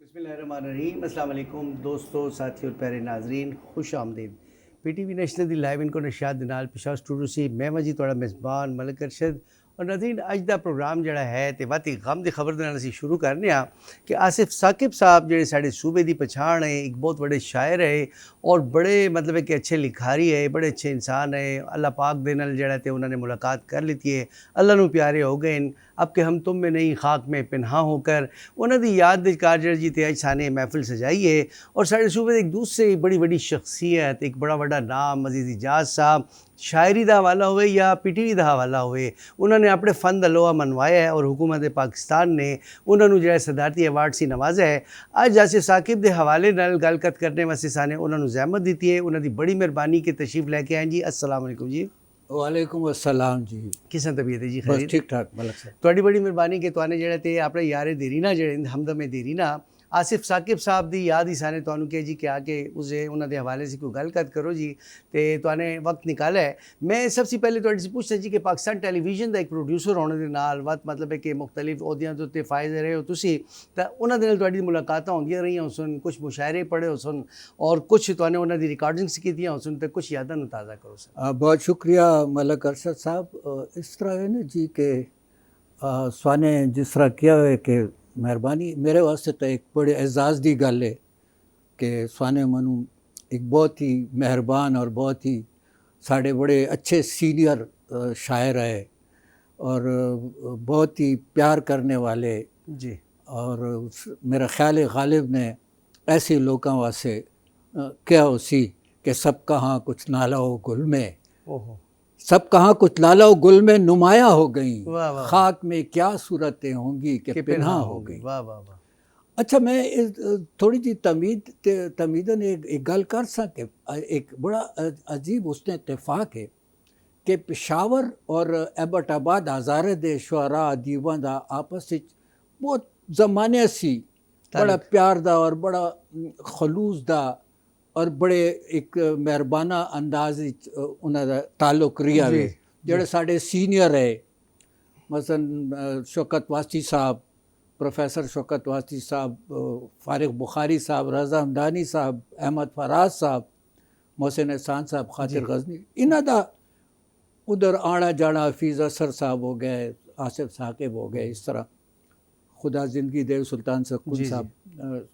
बिस्मिल्लाहिर्रहमानिर्रहीम। अस्सलाम वालेकुम दोस्तों, साथियों और प्यारे नाजरीन, खुश आमदीद। PTV नेशनल दी लाइव इनको नशात दे नाल पिछा स्टूडियो से मैं जी थोड़ा मेज़बान मलिक अरशद और नाज़रीन अज दा प्रोग्राम जड़ा है तो वाकई गम की खबर नाल असीं शुरू करने कि आसिफ साकिब साहब जिहड़े साडे सूबे की पछाण है, एक बहुत बड़े शायर है और बड़े मतलब कि अच्छे लिखारी है, बड़े अच्छे इंसान है। अल्लाह पाक दे नाल जड़ा ते उन्होंने मुलाकात कर लीती है, अल्लाह नू प्यारे हो गए। अब के हम तुम में नहीं खाक में पिन्हा होकर उन्होंने याद दे कारजर जी ते अज साने महफिल सजाई है और साढ़े सूबे एक दूसरे बड़ी बड़ी शख्सियत, एक बड़ा बड़ा नाम अजीज़ इजाज़ साहब, शायरी का हवाला हुए या PTV का हवाला हुए, उन्होंने अपने फ़न का लोहा मनवाया है और हुकूमत पाकिस्तान ने उन्होंने जो है सदारती अवार्ड से नवाजा है। अज आसिफ साकिब के हवाले नाल गलकत करने वास्ते साने उन्होंने जहमत दी है। उन्होंने बड़ी मेहरबानी की तशरीफ़ लैके आए जी। अस्सलाम वालेकुम जी। वालेकुम अस्सलाम जी। किस तबीयत है जी? बस ठीक ठाक मलक साहब। थोड़ी बड़ी मेहरबानी कि तुआने जेड़ा ते अपने यारे देरीना जेड़े हमदमे देरीना आसिफ साकिब साहब की याद ही साने तुहानू कहा जी कि आके उसे उन्होंने हवाले से कोई गलकत करो जी, तो तुआने वक्त निकाला है। मैं सबसे पहले तुहाडे से पूछता जी कि पाकिस्तान टेलीविजन का एक प्रोड्यूसर होने के नाल वत मतलब है कि मुख्तलिफ ओहदियां दे उत्ते फायज रहे हो तुसी, तो उन्होंने नाल तुहाडी मुलाकातां होंदियां रही हो सन, कुछ मुशायरे पढ़े हो सन और कुछ तुआने उन्हों की रिकॉर्डिंग्स कीतियां हो सन, तो कुछ यादां नू ताज़ा करो सन। बहुत शुक्रिया मलक अरशद साहब। इस तरह है ना जी कि स्वाने जिस तरह किया है कि मेहरबानी मेरे वास्ते तो एक बड़े एजाज़ की गल है कि स्वाने मनु एक बहुत ही मेहरबान और बहुत ही साढ़े बड़े अच्छे सीनियर शायर है और बहुत ही प्यार करने वाले जी। और मेरा ख्याल है गालिब ने ऐसे लोगों वास्ते क्या हो सी कि सब कहाँ कुछ नाला हो गुल में, ओहो, सब कहाँ कुछ लाला गुल में नुमाया हो गई, वाह वाह, खाक में क्या सूरतें होंगी कि पिन्हा हो गई। वाह वाह वाह। अच्छा मैं थोड़ी जी तमीदन एक गल कर सके। एक बड़ा अजीब उसने इत्तेफाक है कि पेशावर और एबटाबाद हज़ारे दे शुअरा अदीबां दा आपस विच बहुत ज़माने सी बड़ा प्यार दा और बड़ा खलूस दा और बड़े एक मेहरबाना अंदाज उन्होंने ताल्लुक रिहा वे। जेड़े साढ़े सीनियर है मसलन शौकत वासी साहब, प्रोफेसर शौकत वासी साहब, फारिग बुखारी साहब, रज़ा हमदानी साहब, अहमद फराज साहब, मोहसिन एहसान साहब, खातिर गजनी, इन्हां दा उधर आना जाना, हफीज़ असर साहब हो गए, आसिफ साकिब हो गए, इस तरह खुदा ज़िंदगी देव सुल्तान सकून साहब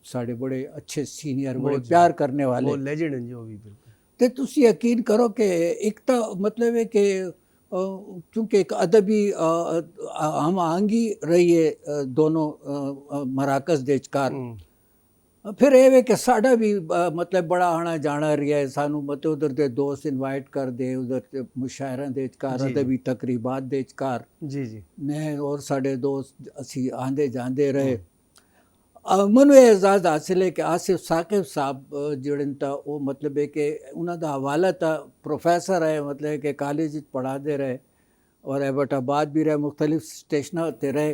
साढ़े बड़े अच्छे सीनियर, बड़े प्यार करने वाले लेजेंड हैं जो भी। बिल्कुल तो तुसी यकीन करो कि एक तो मतलब है कि चूँकि एक अदबी हम आहंगी रही है दोनों मराकज़ दे विचकार, फिर ये वे कि साड़ा भी मतलब बड़ा आना जाना रहा है, सानू मतलब उधर दे दोस्त इनवाइट कर दे, उधर दे मुशायरों दे विचकार, अदबी तकरीबात दे विचकार जी जी मैं और साढ़े दोस्त असी आंदे जांदे रहे। मनु एजाज़ हासिल है कि आसिफ साकिब साहब जिहड़े ता वो मतलब है कि उन्हों का हवाला था प्रोफेसर है, मतलब कि कॉलेज पढ़ाते रहे और एबटाबाद भी रहे, मुख्तलिफ स्टेशनों ते रहे।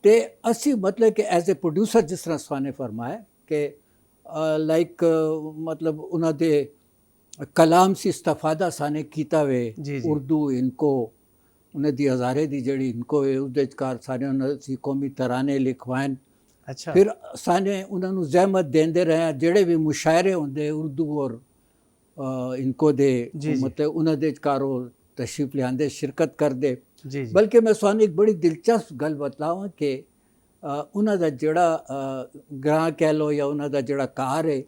तो असी मतलब कि एज ए प्रोड्यूसर जिस तरह स्वाने फरमाया कि लाइक मतलब उन्होंने कलाम से इस्तफादा साने कीता वे उर्दू इनको उन्हें दी हज़ारे दी जड़ी इनको उसदे विचकार सारे उन्हें कौमी तराने लिखवाएं। अच्छा। फिर साने उन्होंने जहमत देंदे रहे जेड़े भी मुशायरे होंदे उर्दू और इनको दे मतलब उन्होंने विचकार तशरीफ लियांदे शिरकत कर दे। बल्कि मैं स्वाने एक बड़ी दिलचस्प गल बतलावां कि उन्होंने जड़ा ग्रां कह लो या उन्होंने जड़ा कार है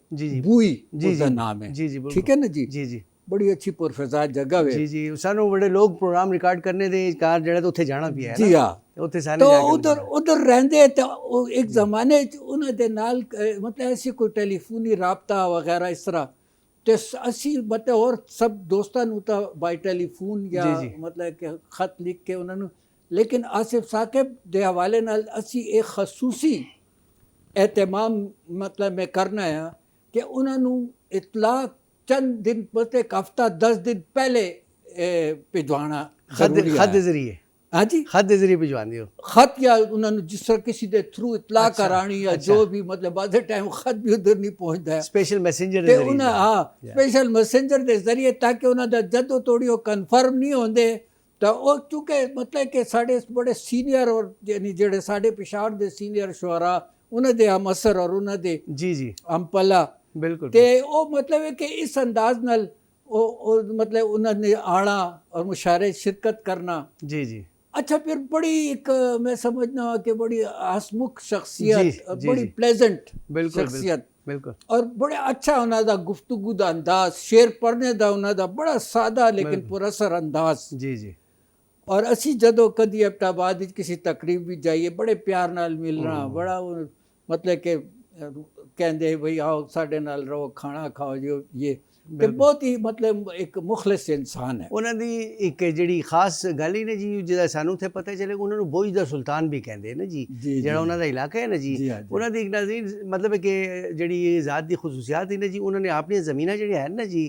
बूई उसका नाम है, ठीक है ना जी जी जी, बड़ी अच्छी पुरफिज़ा जगह है जी जी। सानू बड़े लोग प्रोग्राम रिकॉर्ड करने दे कार जड़ा तो उत्थे जाना भी है जी हाँ, उत्थे साने तो जाके उधर रहंदे तो एक ज़माने उन्हों दे नाल मतलब ऐसी कोई टेलीफोनी राबता वगैरह इस तरह तो असी मतलब और सब दोस्तां नू तो बाई टेलीफोन या मतलब कि खत लिख के उन्होंने, लेकिन आसिफ साकिब दे हवाले नाल असी एक खसूसी एहतमाम मतलब में करना है कि उन्होंने इतला चंद दिन पते एक हफ्ता 10 दिन पहले भिजवाना खत जरिए। हाँ जी, खत के जरिए भिजवा दियो खत या उन्होंने जिस तरह किसी के थ्रू इतला करानी या जो भी मतलब बाद टाइम खत भी उधर नहीं पहुँचता है, स्पेशल मैसेंजर ते उन्हें हाँ स्पेशल मैसेंजर के जरिए ताकि उन्होंने जदों तोड़ी वो कन्फर्म नहीं होंदे तो वो चूँकि मतलब कि साढ़े बड़े सीनियर और यानी जेड़े साढ़े पेशावर के सीनियर शुअरा ਉਹਨਾਂ ਦੇ ਹਮ ਅਸਰ ਔਰ ਉਹਨਾਂ ਦੇ ਜੀ ਜੀ ਹਮ ਪਲਾ ਬਿਲਕੁਲ ਤੇ ਉਹ ਮਤਲਬ ਹੈ ਕਿ ਇਸ ਅੰਦਾਜ਼ ਨਾਲ ਉਹ ਮਤਲਬ ਉਹਨਾਂ ਨੇ ਆਣਾ ਔਰ ਮੁਸ਼ਾਰੇ ਸ਼ਿਰਕਤ ਕਰਨਾ। जी जी अच्छा फिर बड़ी एक मैं समझना कि बड़ी हसमुख जी, शख्सियत, जी, बड़ी जी। प्लेजेंट बिल्कुल शख्सियत बिल्कुल और बड़े अच्छा उन्हों दा गुफ्तगू दा अंदाज, शेर पढ़ने दा उन्हों दा बड़ा सादा लेकिन बिल्कुल। पुरअसर अंदाज। जी जी और असी जदों कदी एबटाबाद विच किसी तकरीब भी जाइए बड़े प्यार नाल मिलना, बड़ा मतलब कि कहंदे भई आओ साडे नाल रहो, खाना खाओ जो ये ਤੇ ਬਹੁਤ ਹੀ ਮਤਲਬ ਇੱਕ ਮੁਖਲਿਸ ਇਨਸਾਨ ਹੈ। ਉਹਨਾਂ ਦੀ ਇੱਕ ਜਿਹੜੀ ਖਾਸ ਗੱਲ ਹੀ ਨੇ ਜੀ, ਜਿਹਦਾ ਸਾਨੂੰ ਉੱਥੇ ਪਤਾ ਚੱਲੇ, ਉਹਨਾਂ ਨੂੰ ਬੋਝ ਦਾ ਸੁਲਤਾਨ ਵੀ ਕਹਿੰਦੇ ਨੇ ਜੀ, ਜਿਹੜਾ ਉਹਨਾਂ ਦਾ ਇਲਾਕਾ ਹੈ ਨਾ ਜੀ, ਉਹਨਾਂ ਦੀ ਇੱਕ ਨਾਜ਼ਰੀਨ ਮਤਲਬ ਕਿ ਜਿਹੜੀ ਜ਼ਾਤ ਦੀ ਖਸੂਸੀਅਤ ਹੀ ਨੇ ਜੀ, ਉਹਨਾਂ ਨੇ ਆਪਣੀਆਂ ਜ਼ਮੀਨਾਂ ਜਿਹੜੀਆਂ ਹਨ ਨਾ ਜੀ,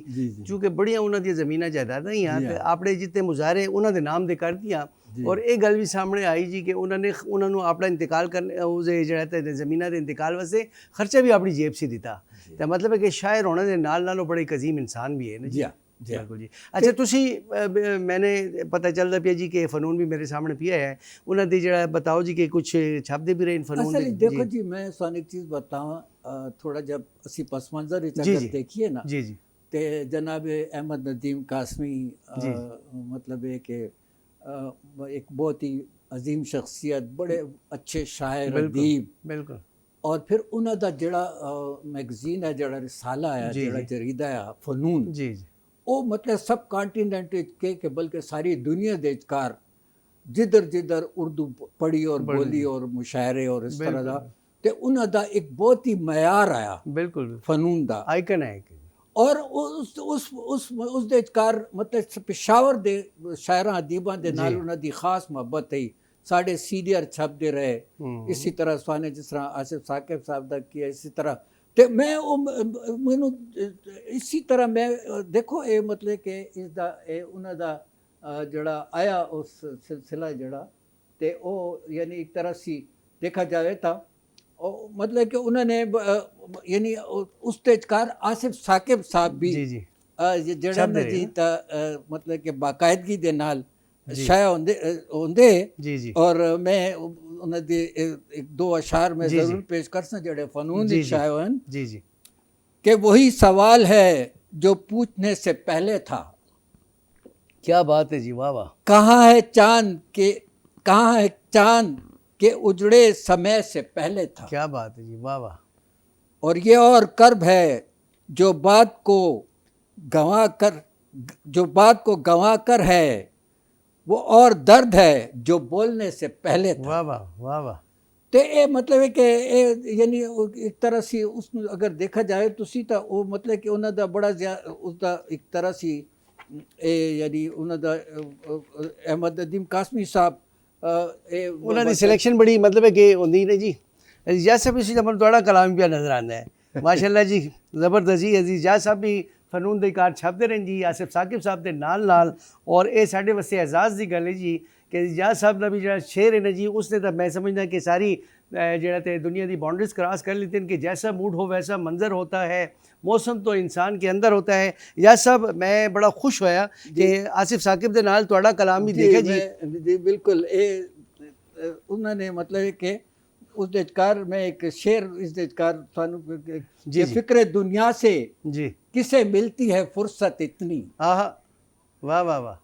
ਚੂੰਕਿ ਬੜੀਆਂ ਉਹਨਾਂ ਦੀਆਂ ਜ਼ਮੀਨਾਂ ਜਾਇਦਾਦਾਂ ਹੀ ਆ, ਤੇ ਆਪਣੇ ਜਿੱਤੇ ਮੁਜ਼ਾਹਰੇ ਉਹਨਾਂ ਦੇ ਨਾਮ ਦੇ ਕਰ ਦਿੱਤੀਆਂ। ਔਰ ਇਹ ਗੱਲ ਵੀ ਸਾਹਮਣੇ ਆਈ ਜੀ ਕਿ ਉਹਨਾਂ ਨੂੰ ਆਪਣਾ ਇੰਤਕਾਲ ਕਰਨ ਉਹਦੇ ਜਿਹੜਾ ਤੇ ਜ਼ਮੀਨਾਂ ਦੇ ਇੰਤਕਾਲ ਵਾਸਤੇ ਖਰਚਾ ਵੀ ਆਪਣੀ ਜੇਬ ਸੇ ਦਿੱਤਾ। ਤਾਂ ਮਤਲਬ ਹੈ ਕਿ ਸ਼ਾਇਰ ਹੋਣ ਦੇ ਨਾਲ ਉਹ ਬੜੇ ਇੱਕ ਅਜ਼ੀਮ ਇਨਸਾਨ ਵੀ ਹੈ ਨਾ ਜੀ। ਬਿਲਕੁਲ ਜੀ। ਅੱਛਾ ਤੁਸੀਂ ਮੈਨੇ ਪਤਾ ਚੱਲਦਾ ਪਿਆ ਜੀ ਕਿ ਫਨੂਨ ਵੀ ਮੇਰੇ ਸਾਹਮਣੇ ਪਿਆ ਹੈ, ਉਹਨਾਂ ਦੀ ਜਿਹੜਾ ਬਤਾਓ ਜੀ ਕਿ ਕੁਝ ਛਪਦੇ ਵੀ ਰਹੇ ਫਨੂਨ ਦੇ। ਦੇਖੋ ਜੀ ਮੈਂ ਤੁਹਾਨੂੰ ਇੱਕ ਚੀਜ਼ ਬਤਾਵਾਂ, ਥੋੜਾ ਜਬ ਅਸੀਂ ਪਸ ਮੰਜ਼ਰ ਵਿੱਚ ਅਗਰ ਦੇਖੀਏ ਨਾ ਜੀ ਜੀ ਤੇ ਜਨਾਬ ਅਹਿਮਦ ਨਦੀਮ ਕਾਸਮੀ मतलब है कि एक बहुत ही अजीम शख्सियत, बड़े अच्छे शायर अदीब। बिल्कुल। और फिर उन्हों का ਜਿਹੜਾ मैगजीन है, ਜਿਹੜਾ रिसाला है, ਜਿਹੜਾ जरीदा है फनून, जी जी वो मतलब सब कॉन्टिनेंट के बल्कि सारी दुनिया के विचकार जिधर जिधर उर्दू पढ़ी और बोली और मुशायरे और इस तरह का, तो उन्हों का एक बहुत ही मयार आया बिल्कुल फनून का आइकन है। और उस दे विचकार मतलब पेशावर दे शायरां अदीबां दे नाल उन्हां दी खास मुहब्बत है। साढ़े सीनियर छपते रहे इसी तरह स्वाने, जिस तरह आसिफ साकिब साहब का किया, इसी तरह तो मैं मैनू इसी तरह मैं देखो ये मतलब कि इसका उन्हां दा जड़ा आया उस सिलसिला जड़ा ते ओ यानी एक तरह से देखा जाए तो मतलब कि उन्होंने यानी उस तेजकार आसिफ साकिब साहब भी जड़ा ना जी मतलब कि बाकायदगी दे नाल शाया होंदे जी जी। और मैं उन्होंने एक दो अशार में जरूर पेश कर सा जड़े फनून दी शाया होन जी जी, कि वही सवाल है जो पूछने से पहले था। क्या बात है जी, वाह वाह। कहाँ है चांद के उजड़े समय से पहले था। क्या बात है जी, वाह वाह। और ये और कर्ब है जो बात को गंवा कर है, वो और दर्द है जो बोलने से पहले था। वाह वाह वाह वाह। तो ये मतलब है कि यानी एक तरह से उस अगर देखा जाए तो सीता वो मतलब कि उन्होंने दा बड़ा उसका एक तरह से यानी उन्होंने अहमद नदीम कासमी साहब ਉਹਨਾਂ ਦੀ ਸਿਲੈਕਸ਼ਨ ਬੜੀ ਮਤਲਬ ਹੈ ਕਿ ਹੁੰਦੀ ਨੇ ਜੀ। ਅਜ਼ੀਜ਼ ਸਾਹਿਬ ਇਸੇ ਦਾ ਤੁਹਾਡਾ ਕਲਾਮ ਪਿਆ ਨਜ਼ਰ ਆਉਂਦਾ ਹੈ ਮਾਸ਼ਾਅੱਲਾ ਜੀ, ਜ਼ਬਰਦਸਤ ਜੀ। ਅਜ਼ੀਜ਼ ਸਾਹਿਬ ਵੀ ਫਨੂਨ ਦੇ ਕਾਰ ਛਪਦੇ ਰਹਿਣ ਜੀ ਆਸਿਫ ਸਾਕਿਬ ਸਾਹਿਬ ਦੇ ਨਾਲ ਔਰ ਇਹ ਸਾਡੇ ਵਾਸਤੇ ਐਜ਼ਾਜ਼ ਦੀ ਗੱਲ ਹੈ ਜੀ ਕਿ ਅਜ਼ੀਜ਼ ਸਾਹਿਬ ਦਾ ਵੀ ਜਿਹੜਾ ਸ਼ੇਰ ਹੈ ਨਾ ਜੀ, ਉਸਨੇ ਤਾਂ ਮੈਂ ਸਮਝਦਾ ਕਿ ਸਾਰੀ ਜਿਹੜਾ ਤੇ दुनिया की बाउंड्रीज क्रॉस कर लेते हैं कि जैसा मूड हो वैसा मंजर होता है, मौसम तो इंसान के अंदर होता है। या सब मैं बड़ा खुश होया कि आसिफ साकिब दे नाल तुहाड़ा कलाम भी देखा जी। बिल्कुल ये उन्होंने मतलब कि उस विचकार में एक शेर इस विचकार जी फिक्र दुनिया से जी किसे मिलती है फुर्सत इतनी। आहा, वाह वाह वाह।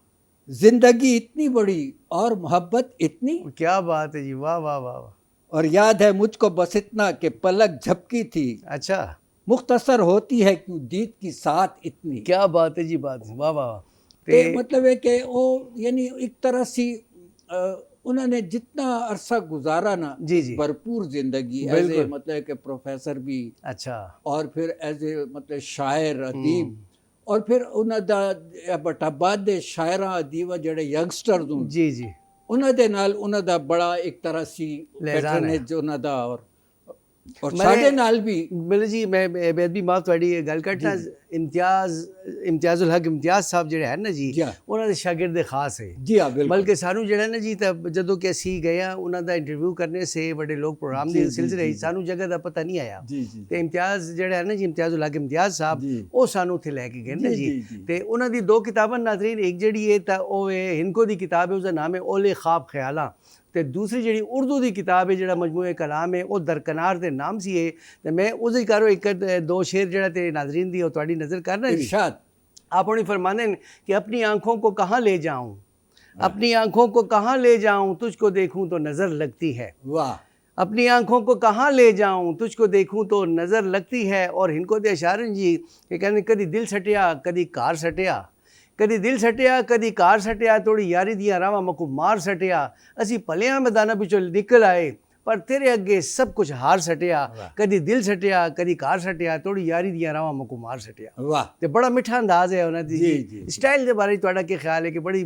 जिंदगी इतनी बड़ी और मोहब्बत इतनी। क्या बात है जी, वाह वाह वाह वाह। और याद है मुझको बस इतना कि पलक झपकी थी, अच्छा मुख्तसर होती है क्यों दीद की साथ इतनी। क्या बात है जी, बात है, वाह वाह। ते मतलब है कि वो यानी एक तरह से उन्होंने जितना अरसा गुजारा ना जी जी, भरपूर जिंदगी एज ए मतलब कि प्रोफेसर भी, अच्छा, और फिर एज ए मतलब शायर अदीब, और फिर उन्होंने एबटाबाद दे शायरां अदीबा जेड़े यंगस्टर्स हूँ जी जी, ਉਹਨਾਂ ਦੇ ਨਾਲ ਉਹਨਾਂ ਦਾ ਬੜਾ ਇੱਕ ਤਰ੍ਹਾਂ ਸੀ ਪੈਟਰਨੇਜ ਉਹਨਾਂ ਦਾ ਔਰ ਸਾਡੇ ਨਾਲ ਵੀ ਮਿਲ ਜੀ। ਮੈਂ ਬੇਅਦਬੀ ਮਾਫ ਤੁਹਾਡੀ ਗੱਲ ਕੱਟਣਾ ਇਮਤਿਆਜ਼ੁਲ ਹਕ ਇਮਤਿਆਜ਼ ਸਾਹਿਬ ਜਿਹੜੇ ਹਨ ਨਾ ਜੀ ਜੀ ਹਾਂ। ਉਹਨਾਂ ਦੇ ਸ਼ਾਗਿਰਦ ਖਾਸ ਹੈ ਜੀ ਹਾਂ ਬਿਲਕੁਲ ਬਲਕਿ ਸਾਨੂੰ ਜਿਹੜਾ ਨਾ ਜੀ ਤਾਂ ਜਦੋਂ ਕਿ ਅਸੀਂ ਗਏ ਹਾਂ ਉਹਨਾਂ ਦਾ ਇੰਟਰਵਿਊ ਕਰਨੇ ਸੇ ਬੜੇ ਲੋਕ ਪ੍ਰੋਗਰਾਮ ਜੀ, ਦੇ ਜੀ, ਸਿਲਸਿਲੇ ਜੀ, ਵਿੱਚ ਸਾਨੂੰ ਜਗ੍ਹਾ ਦਾ ਪਤਾ ਨਹੀਂ ਆਇਆ ਜੀ ਜੀ ਤੇ ਇਮਤਿਆਜ਼ ਜਿਹੜਾ ਹੈ ਨਾ ਜੀ ਇਮਤਿਆਜ਼ੁਲ ਹਕ ਇਮਤਿਆਜ਼ ਸਾਹਿਬ ਜੀ। ਉਹ ਸਾਨੂੰ ਉੱਥੇ ਲੈ ਕੇ ਗਏ ਨਾ ਜੀ, ਜੀ ਜੀ, ਜੀ। ਤੇ ਉਹਨਾਂ ਦੀ ਦੋ ਕਿਤਾਬਾਂ ਨਾਜ਼ਰੀਨ ਇੱਕ ਜਿਹੜੀ ਹੈ ਤਾਂ ਉਹ ਹੈ ਹਿੰਕੋ ਦੀ ਕਿਤਾਬ ਹੈ ਉਹਦਾ ਨਾਮ ਹੈ ਓਲੇ ख्वाब ख्यालां ਤੇ ਦੂਸਰੀ ਜਿਹੜੀ ਉਰਦੂ ਦੀ ਕਿਤਾਬ ਹੈ ਜਿਹੜਾ ਮਜਮੂਏ ਕਲਾਮ ਹੈ ਉਹ ਦਰਕਨਾਰ ਦੇ ਨਾਮ ਸੀ ਹੈ ਤੇ ਮੈਂ ਉਹਦੇ ਕਰੋ ਇੱਕ ਦੋ ਸ਼ੇਰ ਜਿਹੜਾ ਤੇ ਨਾਜ਼ਰੀਨ ਦੀ ਉਹ ਤੁਹਾਡੀ ਨਜ਼ਰ ਕਰਨਾ ਜੀ इरशाद आप उन्हें फरमाने कि अपनी आंखों को कहाँ ले जाऊं अपनी आंखों को कहाँ ले जाऊं तुझको देखूं तो नज़र लगती है वाह अपनी आंखों को कहाँ ले जाऊं तुझको देखूं तो नज़र लगती है और इनको दे अशारन जी कि कहने कदी दिल सटिया कदी कार सटिया कदी दिल सटिया कदी कार सटिया थोड़ी यारी दियां रावां मको मार सटिया असी भलियां मैदानां विचों निकल आए पर तेरे अगे सब कुछ हार सटिया कदी दिल सटिया कदी कार सटिया थोड़ी यारी दियां रावां मको मार सटिया वाह ਤੇ ਬੜਾ ਮਿੱਠਾ ਅੰਦਾਜ਼ ਹੈ ਉਹਨਾਂ ਦੀ ਜੀ, ਜੀ। ਸਟਾਈਲ ਦੇ ਬਾਰੇ ਤੁਹਾਡਾ ਕੀ ਖਿਆਲ ਹੈ ਕਿ ਬੜੀ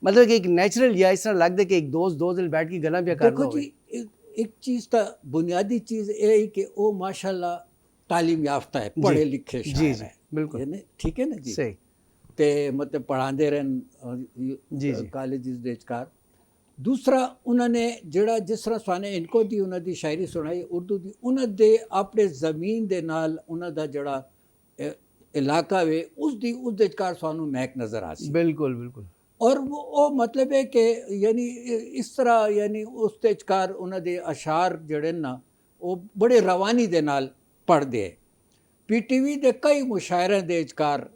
ਮਤਲਬ ਕਿ ਇੱਕ ਨੈਚੁਰਲ ਜਿਹਾ ਇਸ ਤਰ੍ਹਾਂ ਲੱਗਦਾ ਕਿ ਇੱਕ ਦੋਸਤ ਦਿਲ ਬੈਠ ਕੇ ਗੱਲਾਂ ਵੀ ਕਰਦਾ देखो ਹੋਵੇ जी एक चीज़ तो बुनियादी चीज़ ये है कि वो माशाल्लाह तालीम याफ्ता है पढ़े लिखे जी शायर जी है बिल्कुल यानी ठीक है ना जी सही ते मतलब पढ़ाते रहन जी, जी। कॉलेजेस ਦੇ ਵਿਚਕਾਰ ਦੂਸਰਾ ਉਹਨਾਂ ਨੇ ਜਿਹੜਾ ਜਿਸ ਤਰ੍ਹਾਂ ਸਾਨੂੰ ਇਨਕੋ ਦੀ ਉਹਨਾਂ ਦੀ ਸ਼ਾਇਰੀ ਸੁਣਾਈ ਉਰਦੂ ਦੀ ਉਹਨਾਂ ਦੇ ਆਪਣੇ ਜ਼ਮੀਨ ਦੇ ਨਾਲ ਉਹਨਾਂ ਦਾ ਜਿਹੜਾ ਇਲਾਕਾ ਵੇ ਉਸ ਦੇ ਵਿਚਕਾਰ ਸਾਨੂੰ ਮਹਿਕ ਨਜ਼ਰ ਆ ਸੀ ਬਿਲਕੁਲ ਬਿਲकुल ਔਰ ਉਹ ਮਤਲਬ ਹੈ ਕਿ ਯਾਨੀ ਇਸ ਤਰ੍ਹਾਂ ਯਾਨੀ ਉਸ ਦੇ ਵਿਚਕਾਰ ਉਹਨਾਂ ਦੇ ਅਸ਼ਾਰ ਜਿਹੜੇ ਨਾ ਉਹ ਬੜੇ ਰਵਾਨੀ ਦੇ ਨਾਲ ਪੜ੍ਹਦੇ ਹੈ ਪੀਟੀਵੀ ਦੇ ਕਈ ਮੁਸ਼ਾਇਰਿਆਂ ਦੇ ਵਿਚਕਾਰ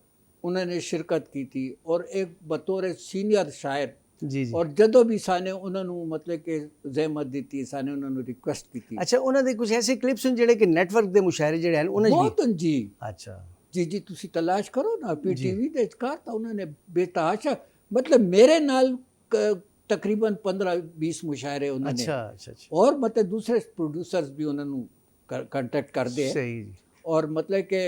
ਉਹਨਾਂ ਨੇ ਸ਼ਿਰਕਤ ਕੀਤੀ ਔਰ ਇੱਕ ਬਤੌਰ ਸੀਨੀਅਰ ਸ਼ਾਇਰ ਜੀ ਜੀ ਔਰ ਜਦੋਂ ਵੀ ਸਾਨੇ ਉਹਨਾਂ ਨੂੰ ਮਤਲਬ ਕਿ ਜ਼ਹਿਮਤ ਦਿੱਤੀ ਸਾਨੇ ਉਹਨਾਂ ਨੂੰ ਰਿਕੁਐਸਟ ਕੀਤੀ ਅੱਛਾ ਉਹਨਾਂ ਦੇ ਕੁਝ ਐਸੇ ਕਲਿੱਪਸ ਹਨ ਜਿਹੜੇ ਕਿ ਨੈਟਵਰਕ ਦੇ ਮੁਸ਼ਾਇਰੇ ਜਿਹੜੇ ਹਨ ਉਹਨਾਂ 'ਚ ਵੀ ਬਹੁਤ ਜੀ ਅੱਛਾ ਜੀ ਜੀ ਤੁਸੀਂ ਤਲਾਸ਼ ਕਰੋ ਨਾ ਪੀਟੀਵੀ ਦੇ ਵਿਚਕਾਰ ਤਾਂ ਉਹਨਾਂ ਨੇ ਬੇਤਹਾਸ਼ਾ मतलब मेरे नाल तकरीबन 15-20 मुशायरे उन्होंने अच्छा अच्छा अच्छा और मतलब दूसरे प्रोड्यूसर्स भी उन्होंने कंटेक्ट करते हैं सही जी और मतलब कि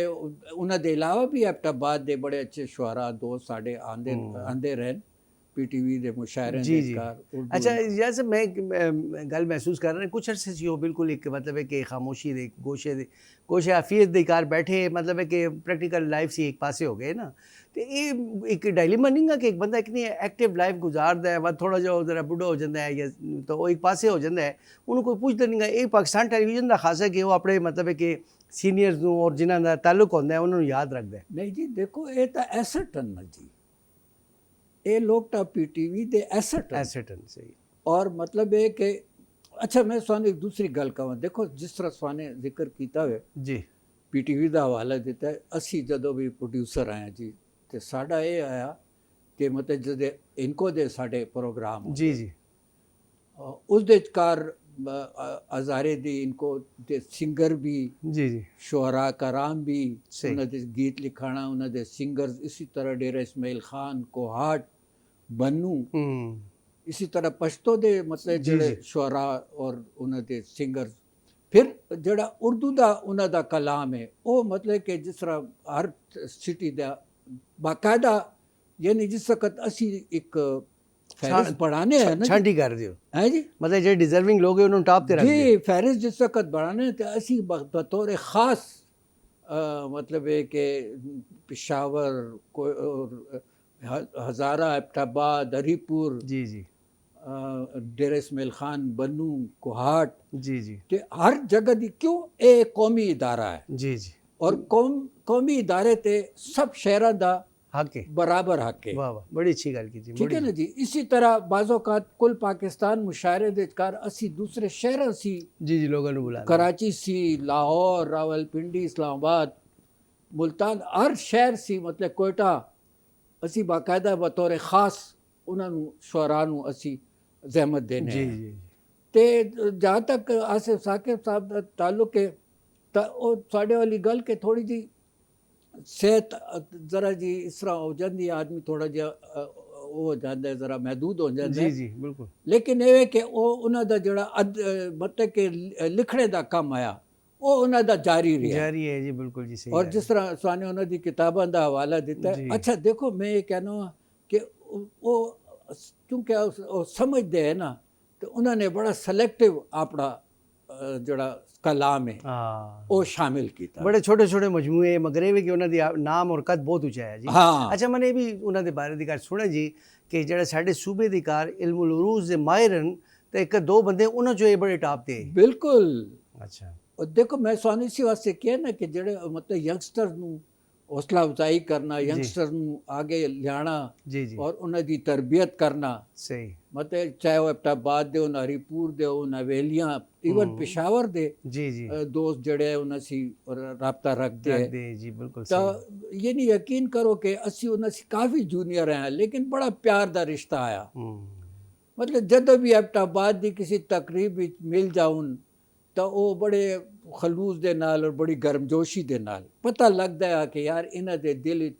उन्होंने अलावा भी एबटाबाद दे बड़े अच्छे शुआरा दोस्त साढ़े आंदे रहन पीटीवी दे मुशायरे जी दे जी विचकार अच्छा जैसे मैं गल महसूस कर रहा हूँ कुछ अरसे से हो बिल्कुल एक मतलब है कि खामोशी दे गोशे आफियत दे कार बैठे मतलब है कि प्रैक्टिकल लाइफ से एक पासे हो गए ना तो ये एक डायलेमा नहीं गा कि एक बंदा इतनी एक्टिव लाइफ गुजारदा है वा थोड़ा जो जरा बुढ़ा हो जाता है या तो वो एक पासे हो जाता है उन्होंने कोई पूछता नहीं गा ये पाकिस्तान टेलीविजन का खास है कि वो अपने मतलब है कि सीनियर्स और जिन्हों का ताल्लुक होता है उन्होंने याद रखता है नहीं जी देखो ये तो एसेट है ना जी ये लोग तो पीटीवी दे एसेट एसेट सही और मतलब ये कि अच्छा मैं स्वाने एक दूसरी गल कहां देखो जिस तरह स्वाने जिक्र किया है जी पीटीवी का हवाला दिता है असी जदों भी प्रोड्यूसर आए जी तो साडा ये आया कि मतलब जदे इनको दे साडे प्रोग्राम जी जी उस दे विचकार हज़ारे दी इनको दे सिंगर भी जी जी शुअरा कराम भी सही। उन्होंने गीत लिखाना उन्होंने सिंगर्स इसी तरह डेरा इस्माइल खान कोहाट बन्नू इसी तरह पश्तो दे मतलब जी, जेड़े जी। शुअरा और उन्होंने सिंगर्स फिर जेड़ा उर्दू दा उन्हों दा कलाम है वो मतलब कि जिस तरह हर सिटी दा बाकायदा यानी जिस वक्त असी एक फहरिस्त पढ़ाने हैं ना छांटी कर दियो है जी मतलब जो डिजर्विंग लोग हैं उन्होंने टॉप ते रख दिया जी फहरिस्त जिस वक्त बढ़ाने तो असी बतौर ख़ास मतलब है कि पेशावर हज़ारा एबटाबाद हरीपुर जी जी डेरा इस्माइल खान बन्नू कोहाट जी जी ते हर जगह दी क्यों ये कौमी इदारा है जी जी और कौमी इदारे ते सब शहरों दा हक है बराबर हक है वाह वाह बड़ी अच्छी गल की जी ठीक है ना जी इसी तरह बाज़ोकात कुल पाकिस्तान मुशायरे दे विचकार असी दूसरे शहरों सी जी जी लोगों ने बुला कराची सी लाहौर रावलपिंडी इस्लामाबाद मुल्तान हर शहर सी मतलब कोयटा असी बाकायदा बतौर ख़ास उन्होंने शुअरा नूं असी ज़हमत देने जी हैं। जी ते जहाँ तक आसिफ साकिब साहब का ताल्लुक है तो वो साढ़े वाली गल के थोड़ी जी सेहत जरा जी इस तरह हो जाती है आदमी थोड़ा जिहा वो हो जाता है जरा महदूद हो जाता जी है जी बिल्कुल लेकिन ये कि वो उन्हों का जड़ा मतलब कि लिखने का काम आया वो उन्हों का जारी रहा जारी है जी बिल्कुल जी सही और है। जिस तरह साने उन्हों की किताबों का हवाला दिता जी। है अच्छा देखो मैं ये कहना वा कि वो क्योंकि वो समझते हैं ना तो उन्होंने बड़ा सलैक्टिव अपना जड़ा ਕਲਾਮ ਹੈ ਹਾਂ ਉਹ ਸ਼ਾਮਿਲ ਕੀਤਾ। ਬੜੇ ਛੋਟੇ ਛੋਟੇ ਮਜਮੂਏ ਮਗਰ ਇਹ ਵੀ ਕਿ ਉਹਨਾਂ ਦੀ ਨਾਮ ਔਰ ਕੱਦ ਬਹੁਤ ਉੱਚਾ ਹੈ ਜੀ। ਹਾਂ ਅੱਛਾ ਮੈਨੇ ਇਹ ਵੀ ਉਹਨਾਂ ਦੇ ਬਾਰੇ ਦੀ ਗੱਲ ਸੁਣਿਆ ਜੀ ਕਿ ਜਿਹੜਾ ਸਾਡੇ ਸੂਬੇ ਦੀ ਕਾਰ ਇਲਮੁਲ ਉਰੂਜ਼ ਦੇ ਮਾਹਿਰ ਹਨ ਤੇ ਇੱਕ ਦੋ ਬੰਦੇ ਉਹਨਾਂ ਚੋਂ ਇਹ ਬੜੇ ਟਾਪ ਤੇ। ਬਿਲਕੁਲ। ਅੱਛਾ ਔਰ ਦੇਖੋ ਮੈਂ ਤੁਹਾਨੂੰ ਇਸੇ ਵਾਸਤੇ ਕਿਹਾ ਨਾ ਕਿ ਜਿਹੜੇ ਮਤਲਬ ਯੰਗਸਟਰ ਨੂੰ ਹੌਸਲਾ ਅਫਜ਼ਾਈ ਕਰਨਾ, ਯੰਗਸਟਰ ਨੂੰ ਆਗੇ ਲਿਆਣਾ ਜੀ ਜੀ ਔਰ ਉਹਨਾਂ ਦੀ ਤਰਬੀਅਤ ਕਰਨਾ, ਸਹੀ ਮਤਲਬ ਚਾਹੇ ਉਹ ਐਬਟਾਬਾਦ ਦੇ ਹੋਣ, ਹਰੀਪੁਰ ਦੇ ਹੋਣ, ਹਵੇਲੀਆਂ, ਈਵਨ ਪਿਸ਼ਾਵਰ ਦੇ ਜੀ ਜੀ ਦੋਸਤ ਜਿਹੜੇ ਉਹਨਾਂ ਸੀ ਰਾਬਤਾ ਰੱਖਦੇ ਹੈ। ਦੇ ਜੀ ਬਿਲਕੁਲ ਤਾਂ ਸਹੀ। ਇਹ ਨਹੀਂ ਯਕੀਨ ਕਰੋ ਕਿ ਅਸੀਂ ਉਹਨਾਂ ਸੀ ਕਾਫੀ ਜੂਨੀਅਰ हैं ਲੇਕਿਨ ਬੜਾ ਪਿਆਰ ਦਾ ਰਿਸ਼ਤਾ ਆਇਆ। ਮਤਲਬ ਜਦੋਂ ਵੀ ਐਬਟਾਬਾਦ ਦੀ ਕਿਸੇ ਤਕਰੀਬ ਵਿੱਚ ਮਿਲ ਜਾਉਣ ਤਾਂ ਉਹ ਬੜੇ ਖਲੂਸ ਦੇ ਨਾਲ ਔਰ ਬੜੀ ਗਰਮਜੋਸ਼ੀ ਦੇ ਨਾਲ ਪਤਾ ਲੱਗਦਾ ਹੈ ਕਿ ਯਾਰ ਇਹਨਾਂ ਦੇ ਦਿਲ ਵਿੱਚ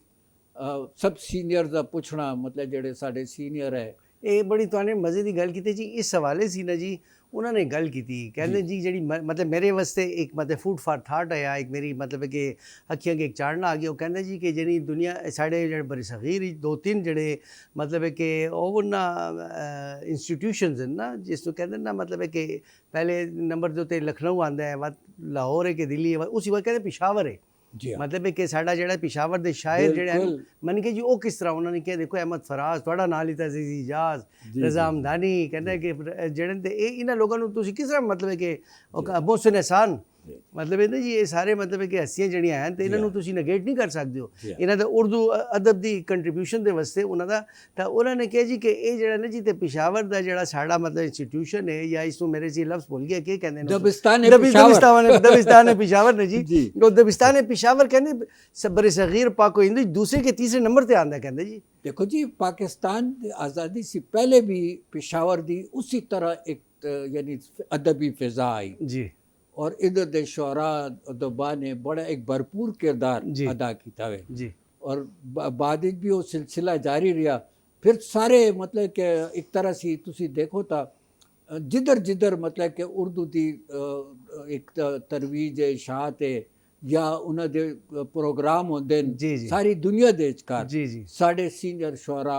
ਸਭ ਸੀਨੀਅਰ ਦਾ ਪੁੱਛਣਾ, ਮਤਲਬ ਜਿਹੜੇ ਸਾਡੇ ਸੀਨੀਅਰ ਹੈ। ਇਹ ਬੜੀ ਤੁਹਾਨੇ ਮਜ਼ੇ ਦੀ ਗੱਲ ਕੀਤੀ ਜੀ। ਇਸ ਹਵਾਲੇ ਸੀ ਨਾ ਜੀ ਉਹਨਾਂ ਨੇ ਗੱਲ ਕੀਤੀ, ਕਹਿੰਦੇ ਜੀ ਜਿਹੜੀ ਮਤਲਬ ਮੇਰੇ ਵਾਸਤੇ ਇੱਕ ਮਤਲਬ ਫੂਡ ਫਾਰ ਥਾਟ ਆਇਆ, ਇੱਕ ਮੇਰੀ ਮਤਲਬ ਕਿ ਅੱਖੀਆਂ ਅੱਗੇ ਇੱਕ ਚਾੜਨਾ ਆ ਗਿਆ। ਉਹ ਕਹਿੰਦੇ ਜੀ ਕਿ ਜਿਹੜੀ ਦੁਨੀਆ ਸਾਡੇ ਜਿਹੜੇ ਬੜੇ ਸਗੀਰ ਦੋ ਤਿੰਨ ਜਿਹੜੇ ਮਤਲਬ ਕਿ ਉਹਨਾਂ ਇੰਸਟੀਟਿਊਸ਼ਨਸ ਹਨ ਨਾ ਜਿਸ ਨੂੰ ਕਹਿੰਦੇ ਨਾ ਮਤਲਬ ਕਿ ਪਹਿਲੇ ਨੰਬਰ ਦੇ ਉੱਤੇ ਲਖਨਊ ਆਉਂਦਾ ਹੈ, ਲਾਹੌਰ ਹੈ ਕਿ ਦਿੱਲੀ ਹੈ, ਉਸੇ ਵਾਰ ਕਹਿੰਦੇ ਪਿਸ਼ਾਵਰ ਹੈ। ਜੀ ਮਤਲਬ ਕਿ ਸਾਡਾ ਜਿਹੜਾ ਪਿਸ਼ਾਵਰ ਦੇ ਸ਼ਾਇਰ ਜਿਹੜੇ ਹਨ ਮੰਨ ਕੇ ਜੀ ਉਹ ਕਿਸ ਤਰ੍ਹਾਂ ਉਹਨਾਂ ਨੇ ਕਿਹਾ ਦੇਖੋ ਅਹਿਮਦ ਫਰਾਜ਼ ਤੁਹਾਡਾ ਨਾਂ ਲਿੱਤਾ ਸੀ, ਇਜਾਜ਼ ਰਜ਼ਾ ਹਮਦਾਨੀ ਕਹਿੰਦੇ ਕਿ ਜਿਹੜੇ ਤੇ ਇਹ ਇਹਨਾਂ ਲੋਕਾਂ ਨੂੰ ਤੁਸੀਂ ਕਿਸ ਤਰ੍ਹਾਂ ਮਤਲਬ ਕਿ ਮੋਹਸਿਨ ਹਸਨ ਮਤਲਬ ਇਹ ਨਾ ਜੀ ਇਹ ਸਾਰੇ ਮਤਲਬ ਕਿ ਹਸਤੀਆਂ ਜਿਹੜੀਆਂ ਹਨ ਤੇ ਇਹਨਾਂ ਨੂੰ ਤੁਸੀਂ ਨੇਗੇਟ ਨਹੀਂ ਕਰ ਸਕਦੇ ਹੋ। ਇਹਨਾਂ ਦਾ ਉਰਦੂ ਅਦਬ ਦੀ ਕੰਟਰੀਬਿਊਸ਼ਨ ਦੇ ਵਾਸਤੇ ਉਹਨਾਂ ਦਾ ਤਾਂ ਉਹਨਾਂ ਨੇ ਕਿਹਾ ਜੀ ਕਿ ਇਹ ਜਿਹੜਾ ਨਾ ਜੀ ਤੇ ਪਿਸ਼ਾਵਰ ਦਾ ਜਿਹੜਾ ਸਾਡਾ ਮਤਲਬ ਇੰਸਟੀਟਿਊਸ਼ਨ ਹੈ ਜਾਂ ਇਸ ਨੂੰ ਮੇਰੇ ਸੀ ਲਫ਼ਜ਼ ਭੁੱਲ ਗਿਆ ਕੀ ਕਹਿੰਦੇ ਨੇ ਦਬਿਸਤਾਨ ਪਿਸ਼ਾਵਰ ਨੇ ਜੀ ਉਹ ਦਬਿਸਤਾਨ ਪਿਸ਼ਾਵਰ ਕਹਿੰਦੇ ਬਰੇ ਸਗੀਰ ਪਾको हिंद दूसरे के तीसरे नंबर ਤੇ ਆਂਦਾ ਕਹਿੰਦੇ ਜੀ। देखो जी पाकिस्तान आज़ादी से पहले भी पेशावर दी उसी तरह एक यानी अदबी फ़िज़ा आई जी और इधर दे शोरा अदबा ने बड़ा एक भरपूर किरदार अदा किया है जी और बाद भी वो सिलसिला जारी रहा। फिर सारे मतलब कि एक तरह से तुसी देखो था जिधर जिधर मतलब कि उर्दू की एक तरवीज है इशात है या उन्होंने प्रोग्राम होंगे सारी दुनिया दे विचकार जी जी साढ़े सीनियर शोरा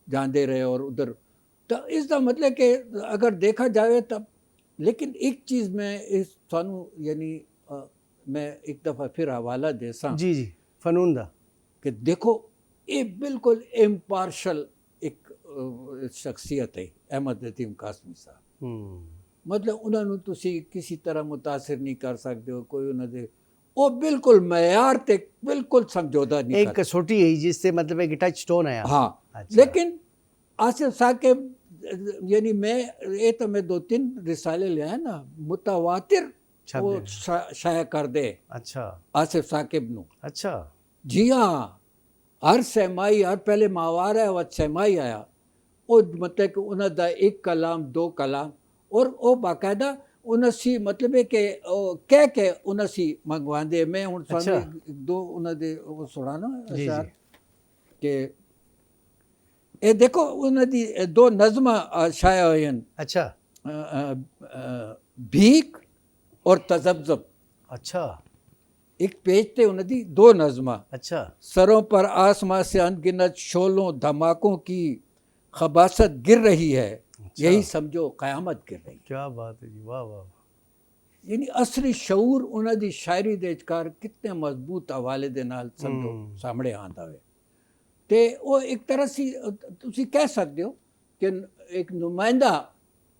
जाते रहे और उधर तो इसका मतलब कि अगर देखा जाए तब। लेकिन एक चीज़ मैं इस थानू यानी मैं एक दफ़ा फिर हवाला दे सा जी जी फनून दा कि देखो ये बिल्कुल इम्पार्शल एक शख्सियत है अहमद नदीम कासमी साहब। मतलब उन्होंने तुसी किसी तरह मुतासिर नहीं कर सकते हो कोई उन्होंने वो बिल्कुल मयार ते बिल्कुल समझौता नहीं एक कसौटी है जिससे मतलब एक टच स्टोन आया। हाँ अच्छा। लेकिन आसिफ साकिब यानी मैं ये तो मैं 2-3 रिसाले ले आया ना मुतवातिर वो शाया कर दे। अच्छा आसिफ साकिब नू अच्छा जी हाँ हर सहमाई हर पहले मावार है वह सहमाई आया वो मतलब कि उन्होंने दा एक कलाम दो कलाम और वो बाकायदा उन्सी मतलब है कि कह के उन्सी मंगवाते मैं हूँ दो उन्होंने वो सुनाना कि ये देखो उन्होंने दो नज़म शाया हुए हैं। अच्छा भीख और तजब्जब। अच्छा एक पेज थे उन्होंने दो नज़म। अच्छा सरों पर आसमां से अनगिनत शोलों धमाकों की खबासत गिर रही है। अच्छा। यही समझो क़यामत गिर रही। क्या बात है जी वाह वाह। यानी असली शऊर उन्होंने शायरी दे विचकार कितने मजबूत हवाले दे नाल समझो सामने आंदा है ते वो एक तरह से तुसी कह सकते हो कि एक नुमाइंदा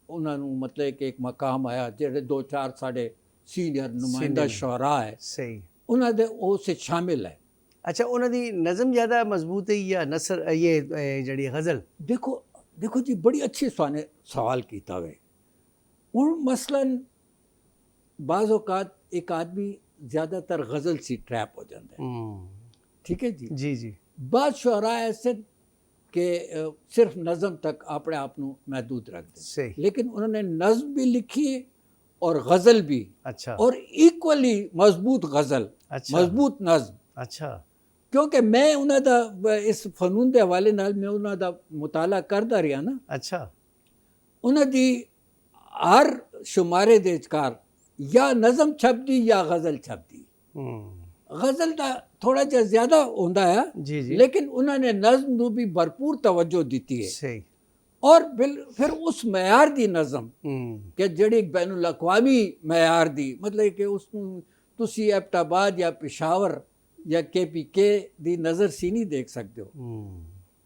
उन्होंने मतलब कि एक मकाम आया जेडे 2-4 साढ़े सीनियर नुमाइंदा शोरा है सही उन्होंने वो से शामिल है। अच्छा उन्होंने नज़म ज़्यादा मजबूत है या नसर ये जड़ी गज़ल? देखो देखो जी बड़ी अच्छी सवाल किया हुए हूँ मसलन बाज़ औक़ात एक आदमी ज़्यादातर गज़ल सी ट्रैप हो जाता है। ठीक है जी जी जी बाद शुरा ऐसे कि सिर्फ नज़म तक अपने आप को महदूद रख दे लेकिन उन्होंने नज़म भी लिखी है और गज़ल भी। अच्छा और इक्वली मजबूत गज़ल। अच्छा मजबूत नज़म। अच्छा क्योंकि मैं उन्होंने इस फनून के हवाले नाल मैं उन्होंने मुताला करता रहा ना। अच्छा उन्होंने हर शुमारे दे विचकार या नज़म छपदी या गज़ल छपदी। गज़ल का थोड़ा जा ज़्यादा होता है जी जी लेकिन उन्होंने नज़म को भी भरपूर तवज्जो दी है। सही और फिर उस मैार दी नज़म कि ਜਿਹੜੀ ਇੱਕ बैनुल अक़वामी मैार दी मतलब कि उसਨੂੰ ਤੁਸੀਂ ਐਬਟਾਬਾਦ ਜਾਂ ਪਿਸ਼ਾਵਰ ਜਾਂ KPK ਦੀ नज़र सी नहीं देख सकते हो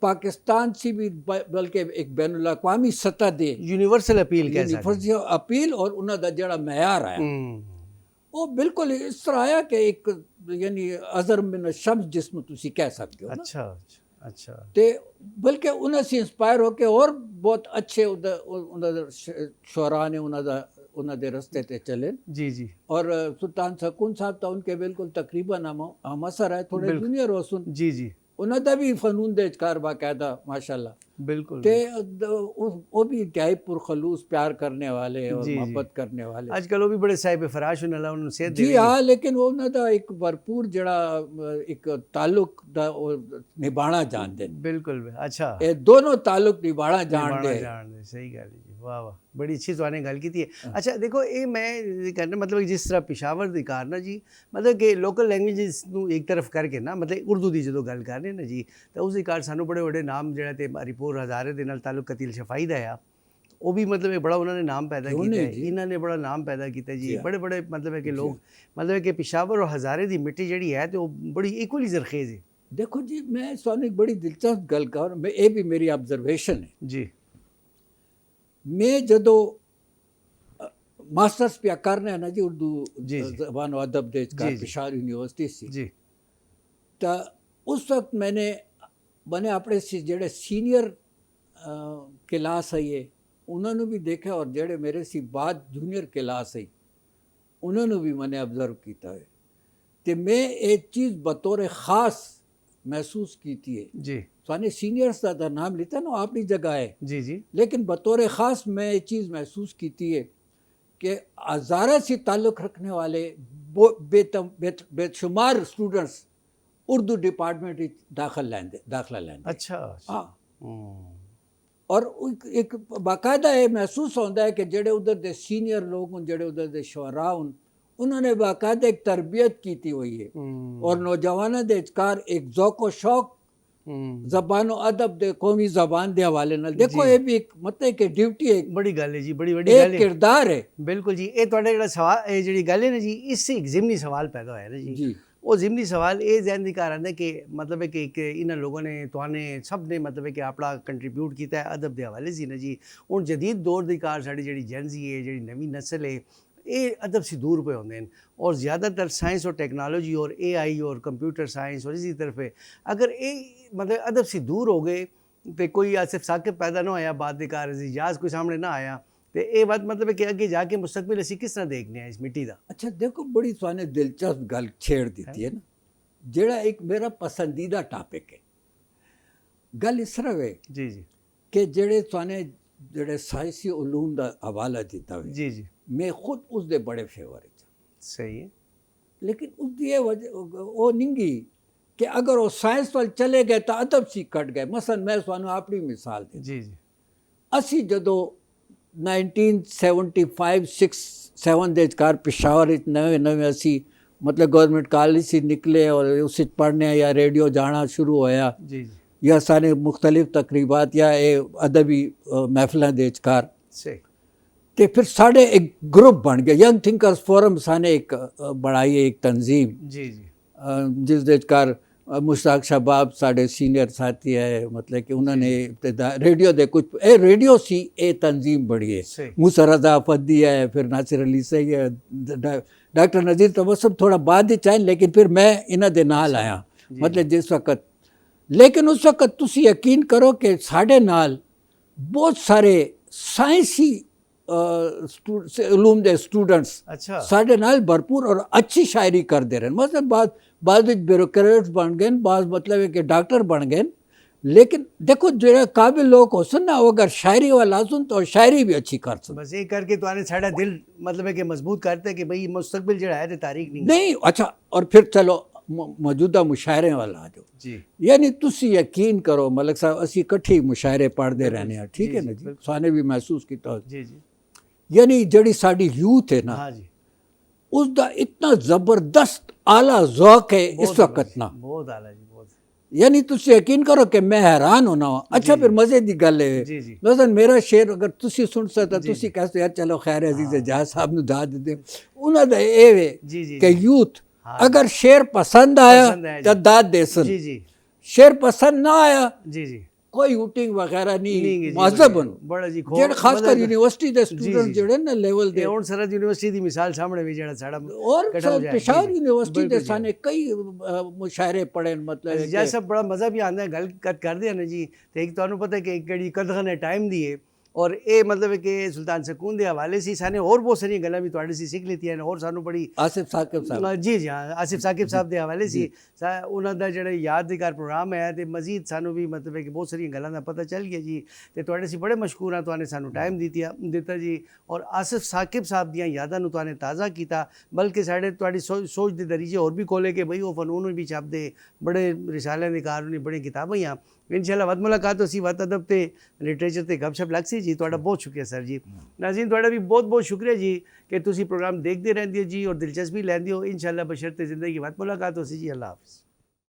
पाकिस्तान से भी बल्कि एक बैनुल अक़वामी सतह दे यूनिवर्सल अपील यूनिवर्सल अपील और उन्हों का जड़ा मैार आया वो बिल्कुल इस तरह आया कि एक यानी अज़र मिन शम्स जिसमें तुसी कह सकते हो ना। अच्छा अच्छा ते बल्कि उन्हें से इंस्पायर होके और बहुत अच्छे उन्होंने शुरा ने उन्हों दे रस्ते ते चले जी जी और सुल्तान सकून साहब तो उनके बिल्कुल तकरीबन हम असर है थोड़े जूनियर हो सुन जी जी उन्होंने भी फनून दे कार बाकायदा माशाल्लाह बिल्कुल ते वो भी इंतहाई पुरखलूस प्यार करने वाले और मोहब्बत करने वाले आजकल वो भी बड़े साहिब फराश होने उन्होंने सेहत जी हाँ लेकिन वो उन्होंने एक भरपूर जड़ा एक ताल्लुक दा निभाना जानते बिल्कुल अच्छा ये दोनों ताल्लुक निभाना जानते सही गल जी वाह वाह बड़ी अच्छी तुहाने गल की थी। अच्छा देखो ये मैं कहना मतलब जिस तरह पिशावर दी कार ना जी मतलब कि लोकल लैंग्वेजिस नू एक तरफ करके ना मतलब उर्दू की जो गल कर रहे ना जी तो उसकी कार सानू बड़े बड़े नाम जड़ा ते हरिपुर हज़ारे दे नाल ताल्लुक कतील शफाई दा आ वो भी मतलब बड़ा उन्होंने नाम पैदा किया है इन्होंने बड़ा नाम पैदा किया जी बड़े बड़े मतलब है कि लोग मतलब है कि पिशावर और हज़ारे की मिट्टी जी है तो बड़ी इक्वली जरखेज़ है। देखो जी मैं सानू एक बड़ी दिलचस्प गल कर ये भी मेरी ऑब्जर्वेशन है जी मैं जदों मास्टर्स पे करने ना जी उर्दू ज़बान अदब दे पिशावर यूनिवर्सिटी से जी तो उस वक्त मैंने अपने जेड़े सीनियर क्लास है ये उन्होंने भी देखा और जेड़े मेरे सी बाद जूनियर क्लास है उन्होंने भी मैंने ऑब्जर्व किया है तो मैं एक चीज़ बतौर ख़ास महसूस की थी है जी साने सीनियर्स का नाम लेता ना अपनी जगह है जी जी लेकिन बतौर ख़ास मैं ये चीज़ महसूस की थी है कि हज़ारा से ताल्लुक़ रखने वाले बेशुमार स्टूडेंट्स उर्दू डिपार्टमेंट दाखिला लेंदे अच्छा हाँ और एक बाकायदा ये महसूस होता है कि जेड़े उधर दे सीनियर लोग हों जेड़े उधर दे शुरा हों उन्होंने बाकायदा एक तरबियत की हुई है और नौजवानों दे विचकार एक ज़ौक़ व शौक़ ज़बान व अदब दे कौमी ज़बान दे हवाले नाल देखो ये भी एक मतलब कि ड्यूटी है बड़ी गल है जी बड़ी गल है किरदार है बिल्कुल जी ये तुहाडा जेड़ा सवाल ये जेड़ी गल है ना जी इससे एक ज़िमनी सवाल पैदा होया ना जी वो ज़िमनी सवाल ये जहन दी कार आंदा कि मतलब है कि इन्हां लोगों ने तुहाने सब ने मतलब है कि अपना कंट्रीब्यूट किया है अदब के हवाले से ना जी हुण जदीद दौर दी कार साडी जेड़ी जेनजी है जेड़ी नवी नस्ल है ये अदब से दूर पे होंगे और ज़्यादातर साइंस और टेक्नोलॉजी और AI और कंप्यूटर साइंस और इसी तरफ है अगर ये मतलब अदब से दूर हो गए तो कोई आसिफ साकिब पैदा ना होया बाद के कार इजाज़ कोई सामने ना आया तो ये बात मतलब है कि आगे जाके मुस्तकबिल असी किस तरह देखने हैं इस मिट्टी का। अच्छा देखो बड़ी तुहाने दिलचस्प गल छेड़ दी है ना जेड़ा एक मेरा पसंदीदा टॉपिक है गल इस तरह है जी जी कि जेड़े तुहाने जेड़े साइंसी उलूम का हवाला दिता है जी जी मैं खुद उसके बड़े फेवर है सही है लेकिन उसकी ये वजह वो नहीं कि अगर वो साइंस वाल चले गए तो अदब सी कट गए मसलन मैं तुहानू अपनी मिसाल दी जी जी असी जदों 1975-6-7 ਦੇ ਕਾਰ ਪਿਸ਼ਾਵਰ ਵਿੱਚ ਨਵੇਂ ਅਸੀਂ मतलब गवर्नमेंट कॉलेज से निकले और उस पढ़ने या रेडियो जाना शुरू होया जी या सारे मुख्तलिफ तकरीबात या अदबी महफिलों के कार तो फिर साढ़े एक ग्रुप बन गया यंग थिंकर्स फोरम साने एक बनाई एक तंजीम जी जी जिस कार मुश्ताक शबाब साढ़े सीनियर साथी है मतलब कि उन्होंने रेडियो दे कुछ रेडियो सी ए तंजीम बड़ी है मूसा रज़ा फद्दी है फिर नासिर अली सही है डॉक्टर नज़ीर तबस्सुम थोड़ा बाद ही चाहे लेकिन फिर मैं इन्हां दे नाल आया मतलब जिस वक्त लेकिन उस वक्त तुसी यकीन करो कि साढ़े नाल बहुत सारे साइंसी उलूम दे स्टूडेंट्स साढ़े नाल भरपूर और अच्छी शायरी करते रहे मतलब बाद ब्यूरोक्रेट्स बन गए बाद मतलब है कि डॉक्टर बन गए लेकिन देखो जो काबिल लोग हो सुन ना वो अगर शायरी वाला सुन तो शायरी भी अच्छी कर सुन बस ये करके तो आने साढ़ा दिल मतलब है कि मजबूत करते हैं कि भाई मुस्तकबिल जो है तारीख नहीं अच्छा और फिर चलो मौजूदा मुशायरे वाला आ जाओ जी यानी तुसी यकीन करो मलक साहब असी इकट्ठे मुशायरे पढ़ते रहने हैं ठीक है ना जी साने भी महसूस किया जी जी यानी जड़ी साड़ी यूथ है ना हाँ जी उसका इतना ज़बरदस्त आला ज़ौक़ है इस वक्त ना बहुत आला जी बहुत यानी तुसी यकीन करो कि मैं हैरान होना वा। अच्छा फिर मजे दी गल है जी जी मसलन मेरा शेर अगर तुसी सुन सकता तुसी कहते यार चलो खैर अजीज जहाज साहब ਨੂੰ दा ਦਿੰਦੇ ਉਹਨਾਂ ਦਾ ਇਹ ਵੇ जी जी कि यूथ हाँ। अगर शेर पसंद आया पसंद आया तो जी। दाद देसन जी जी शेर पसंद ना आया जी जी कोई हूटिंग वगैरह नहीं नहीं जी, मजहबन बड़ा जी खो ਜਿਹੜੇ ਖਾਸ ਕਰ ਯੂਨੀਵਰਸਿਟੀ ਦੇ जी, ਸਟੂਡੈਂਟ जी। ਜਿਹੜੇ ਨਾ ਲੈਵਲ ਤੇ ਦੇ ਹੁਣ ਸਰਦ ਯੂਨੀਵਰਸਿਟੀ ਦੀ ਮਿਸਾਲ ਸਾਹਮਣੇ ਵੀ ਜਿਹੜਾ ਸਾਡਾ और कटल जाए, पेशावर जी, जी। यूनिवर्सिटी बिल्कुल ਦੇ जी। ਸਾਨੇ ਕਈ ਮੁਸ਼ਾਇਰੇ ਪੜ੍ਹੇ मतलब है ਜੈਸਾ ਬੜਾ ਮਜ਼ਾ ਵੀ ਆਉਂਦਾ ਹੈ ਗੱਲ ਕਰਦੇ ਹਨ ਜੀ ਤੇ ਇੱਕ ਤੁਹਾਨੂੰ ਪਤਾ ਕਿ ਕਿਹੜੀ ਕਦਗਨ ਹੈ ਟਾਈਮ ਦੀ ਹੈ ਔਰ ਇਹ ਮਤਲਬ ਹੈ ਕਿ ਸੁਲਤਾਨ ਸਕੂਨ ਦੇ ਹਵਾਲੇ ਸੀ ਸਾਨੇ ਹੋਰ ਬਹੁਤ ਸਾਰੀਆਂ ਗੱਲਾਂ ਵੀ ਤੁਹਾਡੇ ਸੀ ਸਿੱਖ ਲਿੱਤੀਆਂ ਨੇ ਹੋਰ ਸਾਨੂੰ ਬੜੀ आसिफ साकिब साहब ਜੀ ਜੀ ਹਾਂ ਆਸਿਫ ਸਾਕਿਬ ਸਾਹਿਬ ਦੇ ਹਵਾਲੇ ਸੀ ਉਹਨਾਂ ਦਾ ਜਿਹੜਾ ਯਾਦਗਾਰ ਪ੍ਰੋਗਰਾਮ ਹੈ ਤੇ ਮਜ਼ੀਦ ਸਾਨੂੰ ਵੀ ਮਤਲਬ ਹੈ ਕਿ ਬਹੁਤ ਸਾਰੀਆਂ ਗੱਲਾਂ ਦਾ ਪਤਾ ਚੱਲ ਗਿਆ ਜੀ ਤੇ ਤੁਹਾਡੇ ਸੀ ਬੜੇ ਮਸ਼ਕੂਰ ਹਾਂ ਤੁਹਾਨੂੰ ਸਾਨੂੰ ਟਾਈਮ ਦਿੱਤਾ ਜੀ ਔਰ ਆਸਿਫ ਸਾਕਿਬ ਸਾਹਿਬ ਦੀਆਂ ਯਾਦਾਂ ਨੂੰ ਤੁਹਾਨੂੰ ਤਾਜ਼ਾ ਕੀਤਾ ਬਲਕਿ ਸਾਡੇ ਤੁਹਾਡੀ ਸੋਚ ਦੇ ਦਰੀਜੇ ਹੋਰ ਵੀ ਖੋਲੇ ਕਿ ਬਈ ਉਹ ਫਨੂਨ ਵੀ ਛਾਪਦੇ ਬੜੇ ਰਿਸਾਲਿਆਂ ਦੇ ਕਾਰਨ ਬੜੀ ਕਿਤਾਬਾਂ ਹੀ ਆ इंशाल्लाह वत मुलाकात होसी वत अदब ते लिटरेचर ते गपशप लग सी जी ਤੁਹਾਡਾ बहुत शुक्रिया सर जी नाज़रीन ਤੁਹਾਡਾ भी बहुत बहुत शुक्रिया जी कि ਤੁਸੀਂ प्रोग्राम देखते रहंदे हो जी और दिलचस्पी लैंदे हो इंशाल्लाह बशर्ते ज़िंदगी वत मुलाकात होसी जी अल्लाह हाफ़िज़।